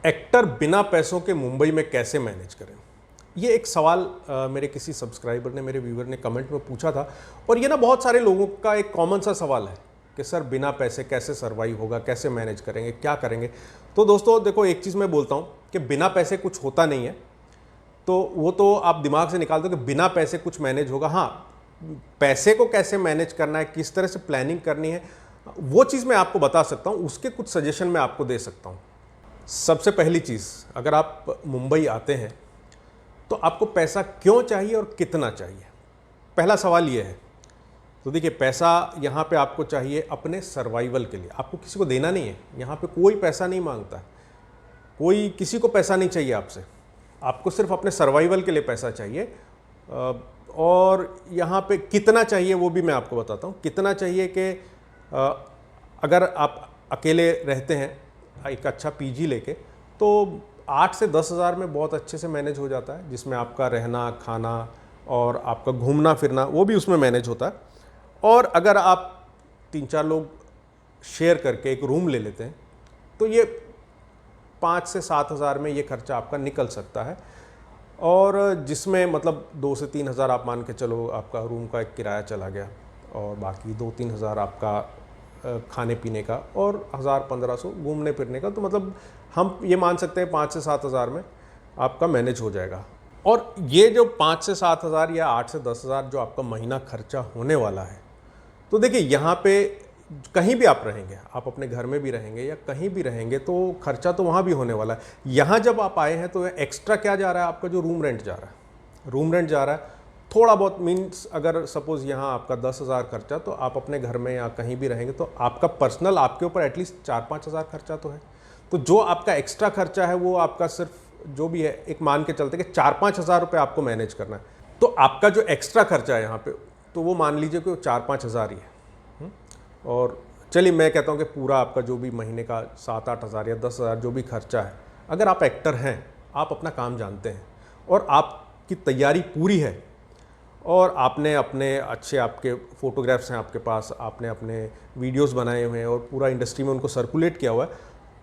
Actor बिना पैसों के मुंबई में कैसे मैनेज करें? ये एक सवाल मेरे किसी सब्सक्राइबर ने, मेरे व्यूवर ने कमेंट में पूछा था। और ये ना बहुत सारे लोगों का एक कॉमन सा सवाल है कि सर बिना पैसे कैसे सर्वाइव होगा, कैसे मैनेज करेंगे, क्या करेंगे। तो दोस्तों देखो, एक चीज़ मैं बोलता हूँ कि बिना पैसे कुछ होता नहीं है। तो वो तो आप दिमाग से निकाल दो कि बिना पैसे कुछ मैनेज होगा। हाँ, पैसे को कैसे मैनेज करना है, किस तरह से प्लानिंग करनी है, वो चीज़ मैं आपको बता सकता हूँ। उसके कुछ सजेशन मैं आपको दे सकता हूँ। सबसे पहली चीज़, अगर आप मुंबई आते हैं तो आपको पैसा क्यों चाहिए और कितना चाहिए, पहला सवाल ये है। तो देखिए, पैसा यहाँ पे आपको चाहिए अपने सर्वाइवल के लिए। आपको किसी को देना नहीं है, यहाँ पे कोई पैसा नहीं मांगता है, कोई किसी को पैसा नहीं चाहिए आपसे। आपको सिर्फ अपने सर्वाइवल के लिए पैसा चाहिए। और यहाँ पे कितना चाहिए वो भी मैं आपको बताता हूँ। कितना चाहिए कि अगर आप अकेले रहते हैं एक अच्छा पीजी लेके, तो 8 से 10 हज़ार में बहुत अच्छे से मैनेज हो जाता है, जिसमें आपका रहना, खाना और आपका घूमना फिरना वो भी उसमें मैनेज होता है। और अगर आप 3-4 लोग शेयर करके एक रूम ले लेते हैं तो ये 5 से 7 हज़ार में ये खर्चा आपका निकल सकता है। और जिसमें मतलब 2 से 3 हज़ार आप मान के चलो आपका रूम का एक किराया चला गया, और बाकी 2-3 हज़ार आपका खाने पीने का, और 1000-1500 घूमने फिरने का। तो मतलब हम ये मान सकते हैं 5 से 7 हज़ार में आपका मैनेज हो जाएगा। और ये जो 5 से 7 हज़ार या 8 से 10 हज़ार जो आपका महीना खर्चा होने वाला है, तो देखिए यहाँ पे कहीं भी आप रहेंगे, आप अपने घर में भी रहेंगे या कहीं भी रहेंगे, तो खर्चा तो वहाँ भी होने वाला है। यहाँ जब आप आए हैं तो एक्स्ट्रा क्या जा रहा है, आपका जो रूम रेंट जा रहा है, रूम रेंट जा रहा है थोड़ा बहुत। मीन्स अगर सपोज़ यहाँ आपका 10 हज़ार खर्चा, तो आप अपने घर में या कहीं भी रहेंगे तो आपका पर्सनल आपके ऊपर एटलीस्ट 4-5 हज़ार खर्चा तो है। तो जो आपका एक्स्ट्रा खर्चा है वो आपका सिर्फ जो भी है, एक मान के चलते कि 4-5 हज़ार रुपये आपको मैनेज करना है। तो आपका जो एक्स्ट्रा खर्चा है यहाँ पे, तो वो मान लीजिए कि 4-5 हज़ार ही है। और चलिए मैं कहता हूँ कि पूरा आपका जो भी महीने का 7-8 हज़ार या 10 हज़ार जो भी खर्चा है, अगर आप एक्टर हैं, आप अपना काम जानते हैं और आपकी तैयारी पूरी है, और आपने अपने अच्छे आपके फ़ोटोग्राफ्स हैं आपके पास, आपने अपने वीडियोस बनाए हुए हैं और पूरा इंडस्ट्री में उनको सर्कुलेट किया हुआ है,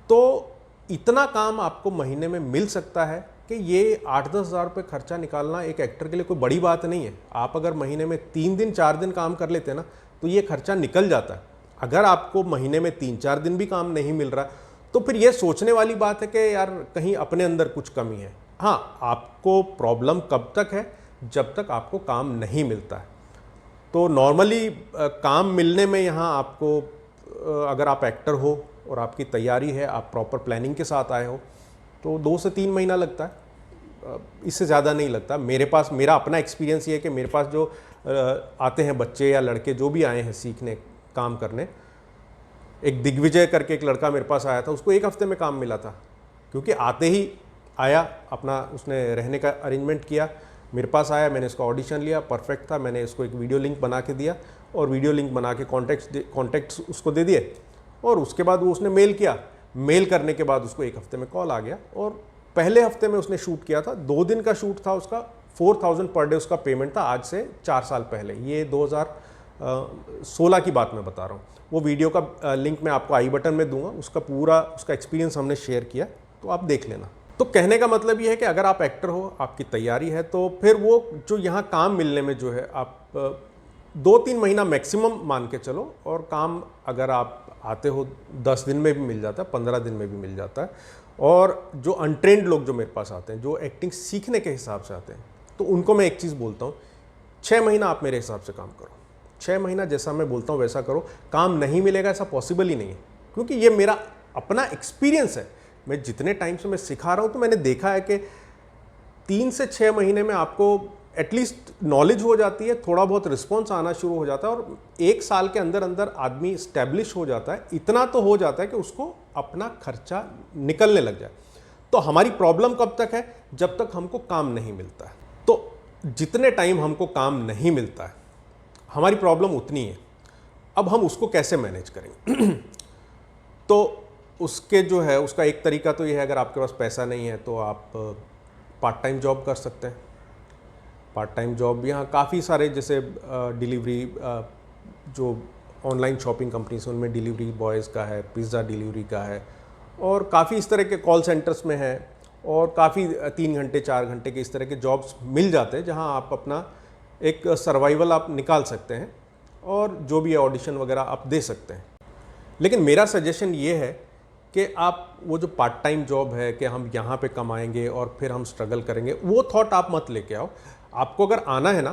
तो इतना काम आपको महीने में मिल सकता है कि ये 8-10 हज़ार रुपये खर्चा निकालना एक एक्टर के लिए कोई बड़ी बात नहीं है। आप अगर महीने में 3 दिन 4 दिन काम कर लेते हैं ना, तो ये खर्चा निकल जाता है। अगर आपको महीने में 3-4 दिन भी काम नहीं मिल रहा, तो फिर ये सोचने वाली बात है कि यार कहीं अपने अंदर कुछ कमी है। हाँ, आपको प्रॉब्लम कब तक है, जब तक आपको काम नहीं मिलता है। तो नॉर्मली काम मिलने में यहाँ आपको अगर आप एक्टर हो और आपकी तैयारी है, आप प्रॉपर प्लानिंग के साथ आए हो, तो 2 से 3 महीना लगता है, इससे ज़्यादा नहीं लगता। मेरा अपना एक्सपीरियंस ये है कि मेरे पास जो आते हैं बच्चे या लड़के जो भी आए हैं सीखने, काम करने, एक दिग्विजय करके एक लड़का मेरे पास आया था, उसको 1 हफ्ते में काम मिला था। क्योंकि आते ही आया, अपना उसने रहने का अरेंजमेंट किया, मेरे पास आया, मैंने इसका ऑडिशन लिया, परफेक्ट था, मैंने इसको एक वीडियो लिंक बना के दिया, और वीडियो लिंक बना के कॉन्टैक्ट्स उसको दे दिए, और उसके बाद वो उसने मेल किया। मेल करने के बाद उसको 1 हफ्ते में कॉल आ गया, और पहले हफ्ते में उसने शूट किया था, 2 दिन का शूट था उसका, 4000 पर डे उसका पेमेंट था। आज से 4 साल पहले, ये 2016 की बात मैं बता रहा हूँ। वो वीडियो का लिंक मैं आपको आई बटन में दूंगा, उसका एक्सपीरियंस हमने शेयर किया, तो आप देख लेना। तो कहने का मतलब ये है कि अगर आप एक्टर हो, आपकी तैयारी है, तो फिर वो जो यहाँ काम मिलने में जो है, आप 2-3 महीना मैक्सिमम मान के चलो, और काम अगर आप आते हो 10 दिन में भी मिल जाता है, 15 दिन में भी मिल जाता है। और जो अनट्रेंड लोग जो मेरे पास आते हैं, जो एक्टिंग सीखने के हिसाब से आते हैं, तो उनको मैं एक चीज़ बोलता हूँ, 6 महीना आप मेरे हिसाब से काम करो। 6 महीना जैसा मैं बोलता हूँ वैसा करो। काम नहीं मिलेगा ऐसा पॉसिबल ही नहीं है, क्योंकि ये मेरा अपना एक्सपीरियंस है। मैं जितने टाइम से मैं सिखा रहा हूँ, तो मैंने देखा है कि 3 से 6 महीने में आपको एटलीस्ट नॉलेज हो जाती है, थोड़ा बहुत रिस्पॉन्स आना शुरू हो जाता है, और 1 साल के अंदर अंदर आदमी स्टैब्लिश हो जाता है। इतना तो हो जाता है कि उसको अपना खर्चा निकलने लग जाए। तो हमारी प्रॉब्लम कब तक है, जब तक हमको काम नहीं मिलता है। तो जितने टाइम हमको काम नहीं मिलता है, हमारी प्रॉब्लम उतनी है। अब हम उसको कैसे मैनेज करेंगे? तो उसके जो है, उसका एक तरीका तो ये है, अगर आपके पास पैसा नहीं है तो आप पार्ट टाइम जॉब कर सकते हैं। पार्ट टाइम जॉब यहाँ काफ़ी सारे, जैसे डिलीवरी, जो ऑनलाइन शॉपिंग कंपनीज हैं उनमें डिलीवरी बॉयज़ का है, पिज़्ज़ा डिलीवरी का है, और काफ़ी इस तरह के कॉल सेंटर्स में है और काफ़ी 3 घंटे 4 घंटे के इस तरह के जॉब्स मिल जाते हैं जहां आप अपना एक सर्वाइवल आप निकाल सकते हैं और जो भी ऑडिशन वगैरह आप दे सकते हैं। लेकिन मेरा सजेशन ये है कि आप वो जो पार्ट टाइम जॉब है कि हम यहाँ पे कमाएंगे और फिर हम स्ट्रगल करेंगे, वो थॉट आप मत लेके आओ। आपको अगर आना है ना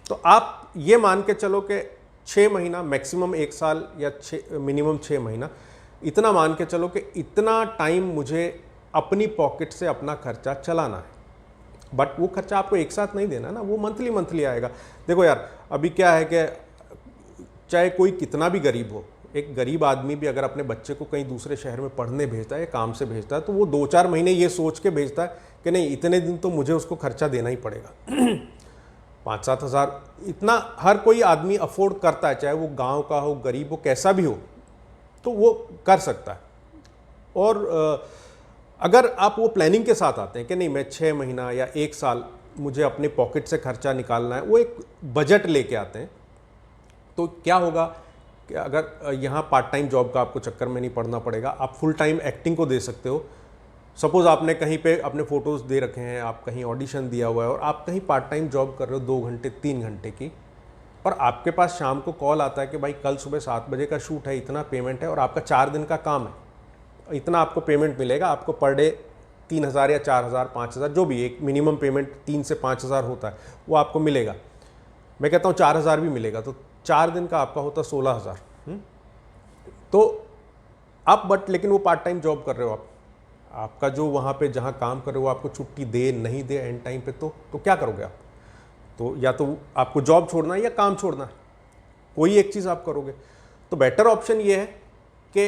तो आप ये मान के चलो कि 6 महीना मैक्सिमम 1 साल या मिनिमम 6 महीना इतना मान के चलो कि इतना टाइम मुझे अपनी पॉकेट से अपना खर्चा चलाना है। बट वो खर्चा आपको एक साथ नहीं देना ना, वो मंथली मंथली आएगा। देखो यार, अभी क्या है कि चाहे कोई कितना भी गरीब हो, एक गरीब आदमी भी अगर अपने बच्चे को कहीं दूसरे शहर में पढ़ने भेजता है या काम से भेजता है तो वो 2-4 महीने ये सोच के भेजता है कि नहीं इतने दिन तो मुझे उसको खर्चा देना ही पड़ेगा। 5-7 हज़ार इतना हर कोई आदमी अफोर्ड करता है, चाहे वो गांव का हो, गरीब हो, कैसा भी हो, तो वो कर सकता है। और अगर आप वो प्लानिंग के साथ आते हैं कि नहीं मैं 6 महीना या 1 साल मुझे अपने पॉकेट से खर्चा निकालना है, वो एक बजट लेके आते हैं, तो क्या होगा कि अगर यहाँ पार्ट टाइम जॉब का आपको चक्कर में नहीं पड़ना पड़ेगा, आप फुल टाइम एक्टिंग को दे सकते हो। सपोज़ आपने कहीं पे अपने फ़ोटोज़ दे रखे हैं, आप कहीं ऑडिशन दिया हुआ है और आप कहीं पार्ट टाइम जॉब कर रहे हो 2 घंटे 3 घंटे की, और आपके पास शाम को कॉल आता है कि भाई कल सुबह 7 बजे का शूट है, इतना पेमेंट है और आपका 4 दिन का काम है, इतना आपको पेमेंट मिलेगा। आपको पर डे 3,000 या 4,000 5,000 जो भी एक मिनिमम पेमेंट 3 से 5,000 होता है वो आपको मिलेगा। मैं कहता हूँ 4,000 भी मिलेगा, तो 4 दिन का आपका होता 16,000। तो आप बट लेकिन वो पार्ट टाइम जॉब कर रहे हो, आपका जो वहाँ पे जहाँ काम कर रहे हो आपको छुट्टी दे नहीं दे एंड टाइम पे, तो क्या करोगे आप? तो या तो आपको जॉब छोड़ना है या काम छोड़ना है, कोई एक चीज़ आप करोगे। तो बेटर ऑप्शन ये है कि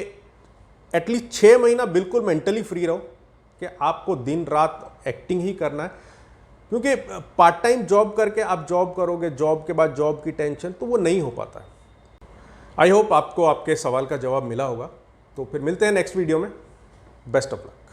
एटलीस्ट 6 महीना बिल्कुल मेंटली फ्री रहो कि आपको दिन रात एक्टिंग ही करना है, क्योंकि पार्ट टाइम जॉब करके आप जॉब करोगे, जॉब के बाद जॉब की टेंशन, तो वो नहीं हो पाता है। आई होप आपको आपके सवाल का जवाब मिला होगा। तो फिर मिलते हैं नेक्स्ट वीडियो में। Best of luck.